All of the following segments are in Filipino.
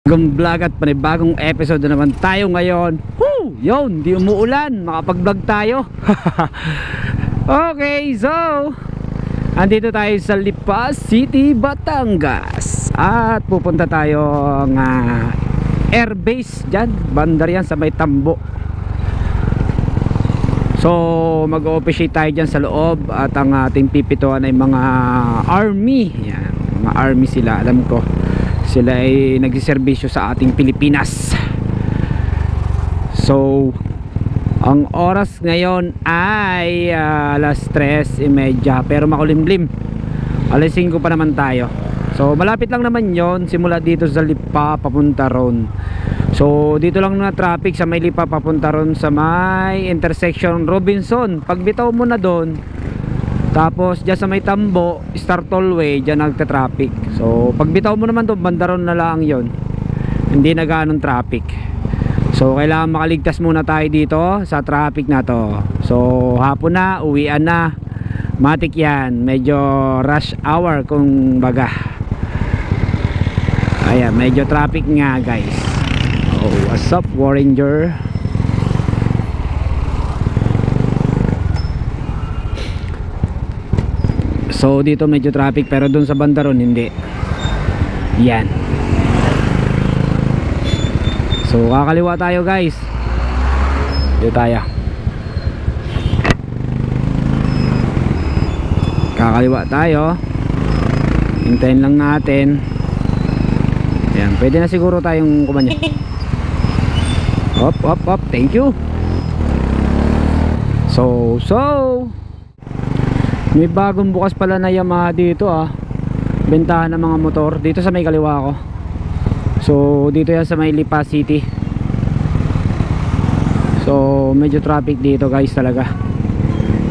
Bagong vlog at panibagong episode na naman tayo ngayon. Woo! Yun, di umuulan, makapag-vlog tayo. Okay, so andito tayo sa Lipa City, Batangas. At pupunta tayo airbase dyan, bandar yan sa may Tambo. So mag-o-officiate tayo dyan sa loob. At ang ating pipituan ay mga army. Yan, mga army sila, alam ko. Sila ay nagsiservisyo sa ating Pilipinas. So ang oras ngayon ay alas 3:30, pero makulimlim. Alas 5 pa naman tayo. So malapit lang naman yon, simula dito sa Lipa papunta ron. So dito lang na traffic sa may Lipa papunta ron sa may intersection Robinson. Pagbitaw mo na doon, tapos dyan sa may Tambo, Star Tollway, dyan nagta-traffic. So pagbitaw mo naman to, bandaron na lang yon, hindi na ganong traffic. So kailangan makaligtas muna tayo dito sa traffic na to. So hapon na, uwian na, matik yan, medyo rush hour kung baga. Ayan, medyo traffic nga guys. Oh, what's up Warringer? So dito medyo traffic, pero dun sa bandaron hindi. Yan. So kakaliwa tayo guys. Dito tayo. Kakaliwa tayo. Hintayin lang natin. Yan, pwede na siguro tayong kumanya. Hop, hop, hop. Thank you. So may bagong bukas pala na Yamaha dito bentahan ng mga motor dito sa may kaliwa ko. So dito yan sa may Lipa City. So medyo traffic dito guys talaga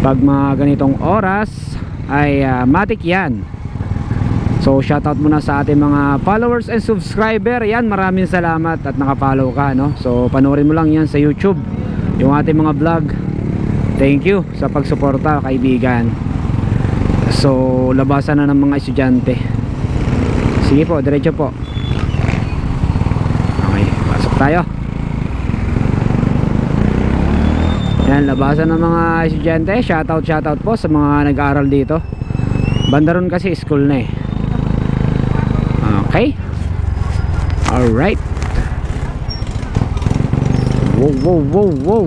pag mga ganitong oras ay matik yan. So shoutout muna sa ating mga followers and subscriber. Yan, maraming salamat at nakafollow ka, no? So panoorin mo lang yan sa YouTube, yung ating mga vlog. Thank you sa pagsuporta kaibigan. So labasan na ng mga estudyante. Sige po, diretso po. Okay, pasok tayo. Yan, labasan ng mga estudyante. Shoutout po sa mga nag-aaral dito. Bandaron kasi school na eh. Okay. Alright. Wow, wow, wow, wow.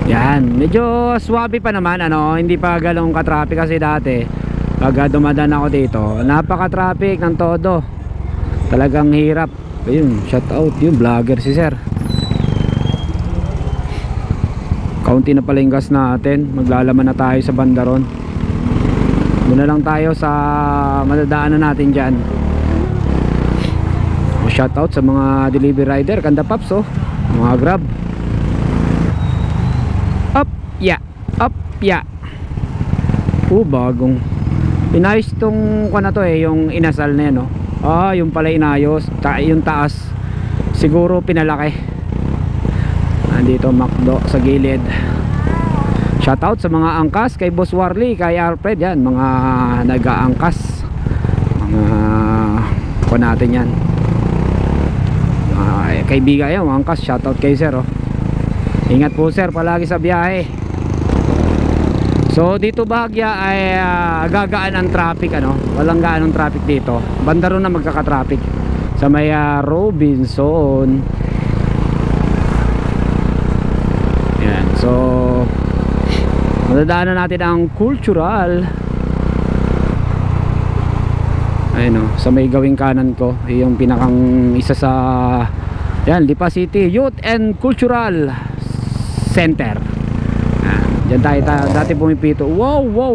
Yan, medyo swabe pa naman, hindi pa galong ka-traffic kasi dati pag dumadaan ako dito, napaka-traffic ng todo. Talagang hirap. Ayun, shout out yung vlogger si sir. Kaunti na pala yung gas natin, maglalaman na tayo sa bandaron. Doon na lang tayo sa madadaanan natin dyan. Shout out sa mga delivery rider, Kanda Paps, mga Grab. Up ya. Bagong inayos tong na to yung inasal na yan, yung pala inayos, yung taas siguro pinalaki. Nandito McDo sa gilid. Shoutout sa mga angkas, kay Boss Warley, kay Alfred, yan mga nag-aangkas, mga natin yan, kaibigan yan, mga angkas. Shoutout kay sir. Ingat po sir palagi sa biyahe. So dito bahagya ay gagaan ang traffic, walang gaanong traffic dito. Bandaron na magkaka-traffic sa may Robinson. Yan, so madadaanan natin ang cultural. Ayun, sa may gawing kanan ko, yung pinakang isa sa yan, Lipa City Youth and Cultural Center. Diyan tayo dati pumipito. Wow, wow.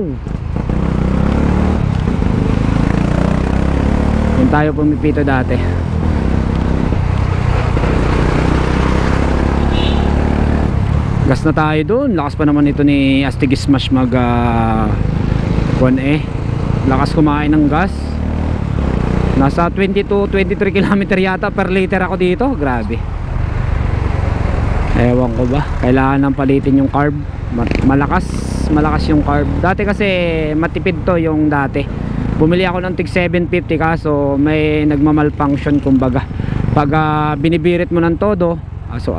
Diyan tayo pumipito dati. Gas na tayo doon. Lakas pa naman ito ni Astig Smash mag lakas kumain ng gas. Nasa 22-23 km yata per liter ako dito. Grabe. Ewan ko ba, kailangan nang palitin yung carb. Malakas malakas yung carb. Dati kasi matipid to yung dati. Bumili ako ng tig 750 kaso may nagmamalfunction kumbaga. Pag binibirit mo ng todo, aso.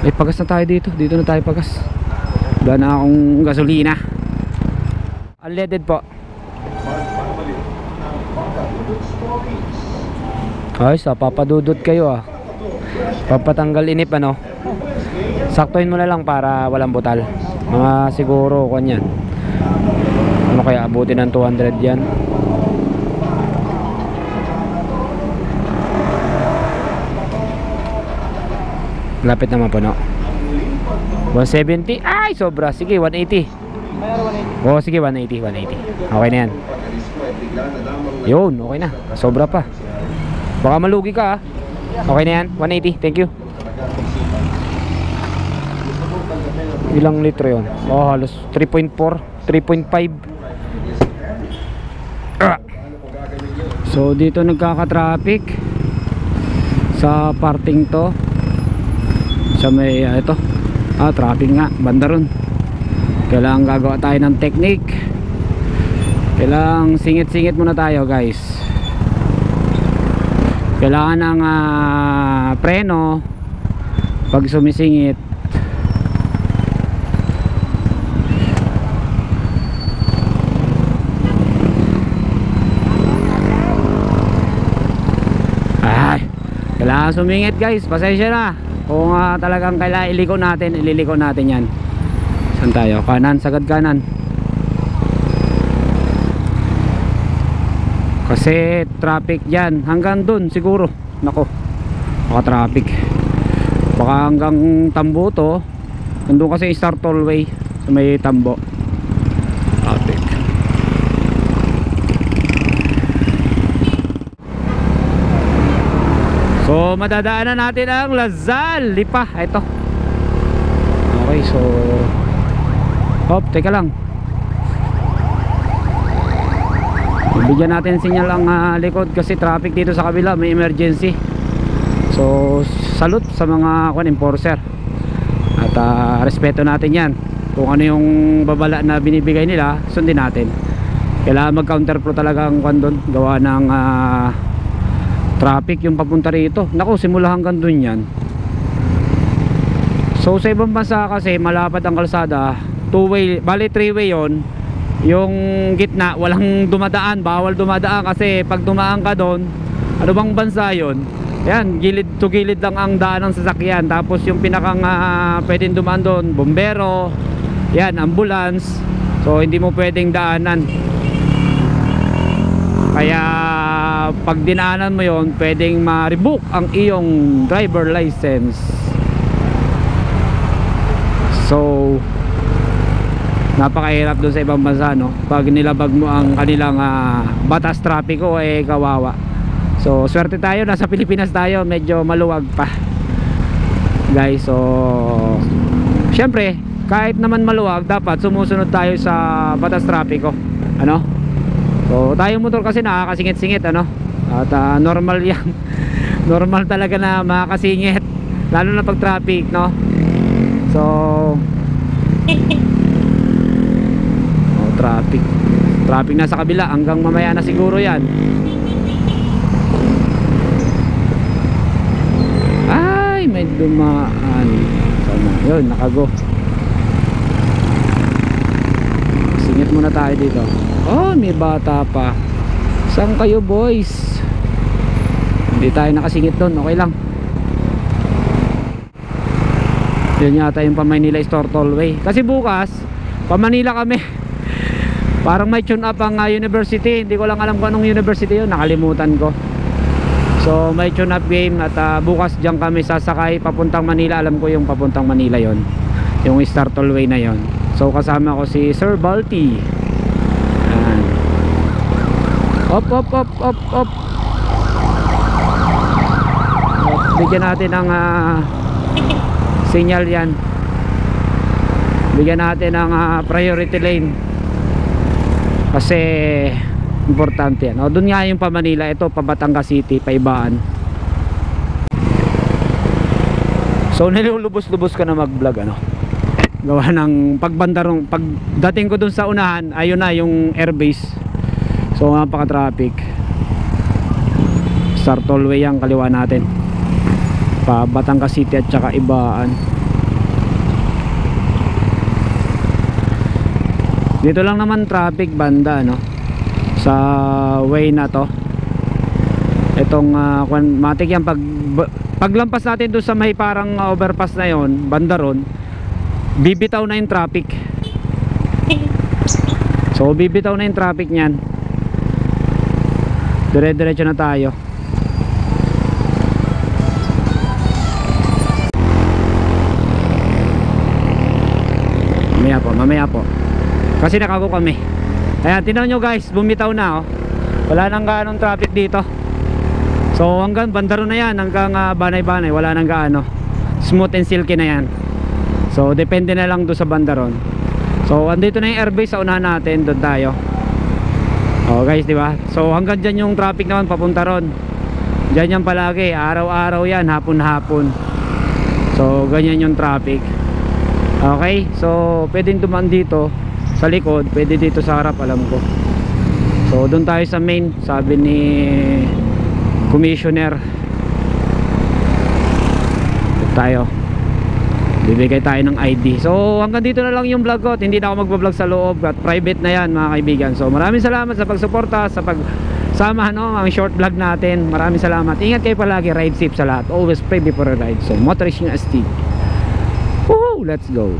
Ay, pagas na tayo dito. Dito na tayo pagas. Wala na akong gasolina. Unleaded po. Ay, sa papadudot kayo papatanggal inip ano. Saktuhin mo na lang para walang butal. Mga siguro kanyan. Ano kaya abutin ng 200 yan. Lapit naman po no. 170. Ay sobra. Sige 180. Oh sige 180. Okay na yan. Yun okay na. Sobra pa. Baka malugi ka Okay na yan 180. Thank you. Ilang litro yun? Oh halos 3.4 3.5. So dito nagkaka-traffic sa parting to. Sa may ito traffic nga banda ron. Kailangan gagawa tayo ng technique. Kailangan singit-singit muna tayo guys. Kailangan ng preno pag sumisingit. Kailangan sumingit guys, pasensya na. Kung talagang kailangan iliko natin, ililiko natin yan. Saan tayo? Kanan, sagad kanan. Kasi traffic dyan. Hanggang dun siguro. Nako, baka traffic. Baka hanggang Tambo to. Nandun kasi start tollway sa may Tambo. Traffic. So madadaanan natin ang Lazal Lipa. Ito. Okay so hop, teka lang. Bigyan natin sinyal ang likod kasi traffic dito sa kabila, may emergency. So salute sa mga enforcer. At respeto natin yan. Kung ano yung babala na binibigay nila, sundin natin. Kailangan mag counterflow talaga ang doon. Gawa ng traffic yung papunta rito. Naku, simula hanggang dun yan. So sa ibang bansa kasi malapad ang kalsada, two-way, bali three-way yon. Yung gitna walang dumadaan, bawal dumadaan kasi pag dumaan ka doon, ano bang bansa yon? Yan, gilid to gilid lang ang daan ng sasakyan. Tapos yung pinakang pwedeng dumaan doon, bombero, yan, ambulance. So hindi mo pwedeng daanan. Kaya pag dinaanan mo yon, pwedeng ma-revoke ang iyong driver license. So napakahirap doon sa ibang bansa, no? Pag nilabag mo ang kanilang batas trapiko, kawawa. So swerte tayo, nasa Pilipinas tayo, medyo maluwag pa guys. So syempre kahit naman maluwag, dapat sumusunod tayo sa batas trapiko, ano? So tayong motor kasi nakakasingit-singit, ano? At normal yan. Normal talaga na makakasingit, lalo na pag traffic, no? So traffic na sa kabila hanggang mamaya na siguro yan. Ay, may dumaan. Sana yun, nakago. Singit muna tayo dito. Oh, may bata pa. Saan kayo boys? Hindi tayo nakasingit doon, okay lang. Yun yata yung pa-Manila Store Tollway. Kasi bukas pa-Manila kami. Parang may tune up ang university. Hindi ko lang alam kung anong university yun, nakalimutan ko. So may tune up game. At bukas dyan kami sasakay papuntang Manila. Alam ko yung papuntang Manila yon, yung Star Tollway na yon. So kasama ko si Sir Balti. Op. Bigyan natin ng signal yan. Bigyan natin ng priority lane. Kasi importante yan. O, doon nga yung pa Manila. Ito pa Batangas City, pa Ibaan. So nilulubos-lubos ka na mag-vlog ano. Gawa ng pagdating ko dun sa unahan, ayun na yung airbase. So napaka-traffic. Star Tollway yang kaliwa natin. Pa Batangas City at saka Ibaan. Dito lang naman traffic banda no. Sa way na to. Itong matik yan paglampas natin doon sa may parang overpass na yon, banda ron, bibitaw na yung traffic. So bibitaw na yung traffic niyan. Dire-diretso na tayo. Mamaya po. Kasi nakago kami. Ayan, tingnan nyo guys, bumitaw na oh. Wala nang gaanong traffic dito. So hanggang bandaro na yan, hanggang banay-banay, wala nang gaano. Smooth and silky na yan. So depende na lang doon sa bandaron. So andito na yung airbase sa unahan natin, doon tayo. Oh guys, di ba? So hanggang dyan yung traffic naman papunta ron. Dyan yan palagi, araw-araw yan, hapon-hapon. So ganyan yung traffic. Okay, so pwedeng dumaan dito sa likod, pwede dito sa harap, alam ko. So doon tayo sa main, sabi ni commissioner. Tayo bibigay tayo ng ID. So hanggang dito na lang yung vlog ko. Hindi na ako magbablog sa loob at private na yan mga kaibigan. So maraming salamat sa pagsuporta, sa pagsama no, ang short vlog natin. Maraming salamat. Ingat kayo palagi, ride safe sa lahat. Always pray before a ride. So motorist yung ST. Woohoo, let's go.